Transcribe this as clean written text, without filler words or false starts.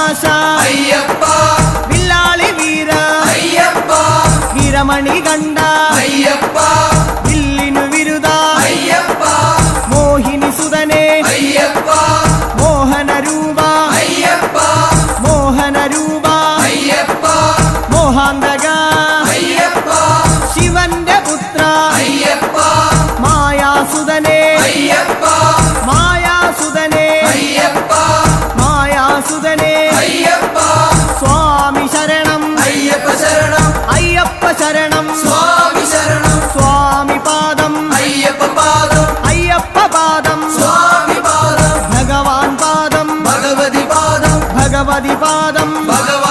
കൈലാസ അയ്യപ്പ വില്ലാളി വീര അയ്യപ്പ വീരമണി കണ്ട അയ്യപ്പ വില്ലിനു വിരുദ അയ്യപ്പ മോഹിനി സുതനെ അയ്യപ്പ മോഹന രൂപ അയ്യപ്പ മോഹന രൂപ അയ്യപ്പ മോഹാന്തക അയ്യപ്പ ശിവന്റെ പുത്ര അയ്യപ്പ മായാസുതനെ അയ്യപ്പ മായാസുതനെ അയ്യപ്പ മായാസുതനെ അയ്യപ്പ സ്വാമി ശരണം അയ്യപ്പ ശരണം അയ്യപ്പ ശരണം സ്വാമി ശരണം സ്വാമി പാദം അയ്യപ്പ പാദം അയ്യപ്പ പാദം സ്വാമി പാദം ഭഗവാൻ പാദം ഭഗവതി പാദം ഭഗവതി പാദം ഭഗവാൻ